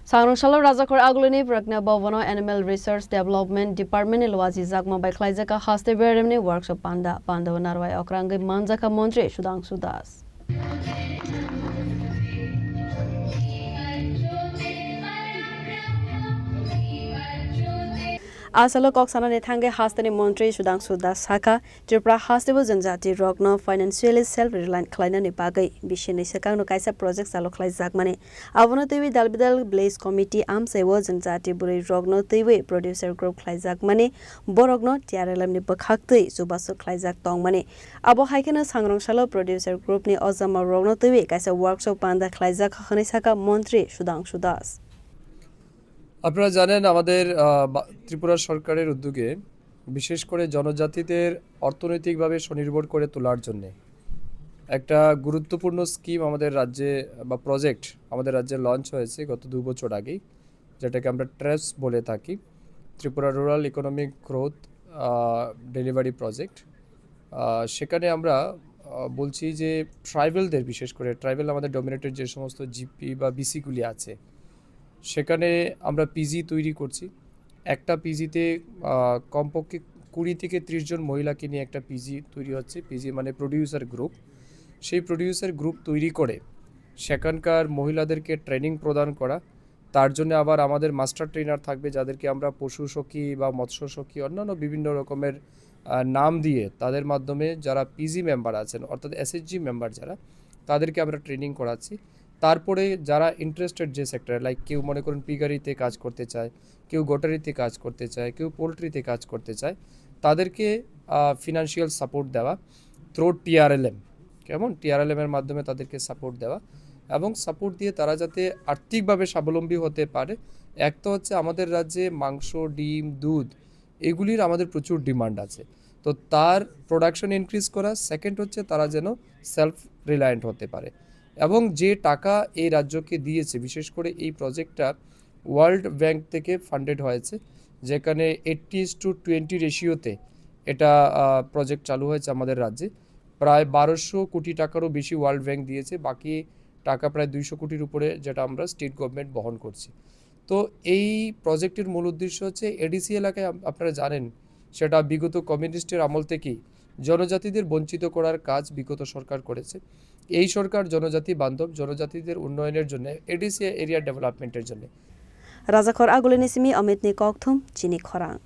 Sangrangshalo Rajakor Agluni Prakna Bhavano Animal Research Development Department Ilwaji Zakma by Klaijaka Haste Beremni Workshop Panda Pandavanarwai Okrangi Manjaka Montri Sudhanshu Das. Asalo Koksana Nethange Hastani Montri Sudhanshu Das Saka Tripura Hastebo Janjati Rogno Financially Self-Reliant Klainani Bagai Bishini Sakang Kaisa Project Salo Klaizakmane Avono Tewi Dalbidal Blaze Committee Amsewo Janjati Buri Rogno Tewi Producer Group Klaizakmane Borogno Tiarelamni Bakhakti Subaso Klaizak Tongmane Abo Haikena Sangrangshalo Producer Group Ni Ozama Rogno Tewi Kaisa Workshop Panda Klaizak Hanisaka Montri Sudhanshu Das. আপনারা জানেন আমাদের ত্রিপুরা সরকারের উদ্যোগে বিশেষ করে জনজাতিদের অর্থনৈতিকভাবে স্বনির্ভর করে তোলার জন্য একটা গুরুত্বপূর্ণ স্কিম আমাদের রাজ্যে বা প্রজেক্ট আমাদের রাজ্যে লঞ্চ হয়েছে গত 2 বছর আগেই, যেটাকে আমরা ট্রেপস বলে থাকি, Tripura rural economic growth delivery project. সেখানে আমরা বলছি যে ট্রাইবেলদের, বিশেষ করে ট্রাইবেল আমাদের ডমিনেটেড যে সমস্ত জিপি বা বিসিগুলি আছে সেখানে আমরা পিজি তৈরি করছি। একটা পিজিতে কমপক্ষে 20 থেকে 30 জন মহিলাকে নিয়ে একটা পিজি তৈরি হচ্ছে। পিজি মানে প্রোডিউসার গ্রুপ। সেই প্রোডিউসার গ্রুপ তৈরি করে সেখানকার মহিলাদেরকে ট্রেনিং প্রদান করা, তার জন্য আবার আমাদের মাস্টার ট্রেনার থাকবে যাদেরকে আমরা পশু সখী বা মৎস্য সখী অন্যান্য বিভিন্ন রকমের নাম দিয়ে তাদের মাধ্যমে যারা পিজি মেম্বার আছেন অর্থাৎ এসএসজি মেম্বার যারা, তাদেরকে আমরা ট্রেনিং করাচ্ছি। তারপরে যারা ইন্টারেস্টেড যে সেক্টরে, লাইক কেউ মনে করুন পিগারিতে কাজ করতে চায়, কেউ গোটারিতে কাজ করতে চায়, কেউ পোলট্রিতে কাজ করতে চায়, তাদেরকে ফিনান্সিয়াল সাপোর্ট দেওয়া থ্রু টিআরএলএম, কেমন টিআরএলএমের মাধ্যমে তাদেরকে সাপোর্ট দেওয়া এবং সাপোর্ট দিয়ে তারা যাতে আর্থিকভাবে স্বাবলম্বী হতে পারে। এক তো হচ্ছে আমাদের রাজ্যে মাংস, ডিম, দুধ এগুলির আমাদের প্রচুর ডিমান্ড আছে, তো তার প্রোডাকশন ইনক্রিজ করা। সেকেন্ড হচ্ছে তারা যেন সেলফ রিলায়েন্ট হতে পারে। এবং যে টাকা এই রাজ্যকে দিয়েছে, বিশেষ করে এই প্রজেক্টটা ওয়ার্ল্ড ব্যাংক থেকে ফান্ডেড হয়েছে, যেখানে 80:20 রেশিওতে এটা প্রজেক্ট চালু হয়েছে আমাদের রাজ্যে। প্রায় 1200 কোটি টাকারও বেশি ওয়ার্ল্ড ব্যাংক দিয়েছে, বাকি টাকা প্রায় 200 কোটির উপরে যেটা আমরা স্টেট গভর্নমেন্ট বহন করছি। তো এই প্রজেক্টের মূল উদ্দেশ্য হচ্ছে এডিসি এলাকায় আপনারা জানেন সেটা বিগত কমিউনিস্টের আমল থেকেই জনজাতিদের বঞ্চিত করার কাজ বিগত সরকার করেছে। এই সরকার জনজাতি বান্ধব, জনজাতিদের উন্নয়নের জন্য, এডিসি এরিয়া ডেভেলপমেন্টের জন্য। Rajakor Agulinisimi Amitni Kokthum Chini Khorang.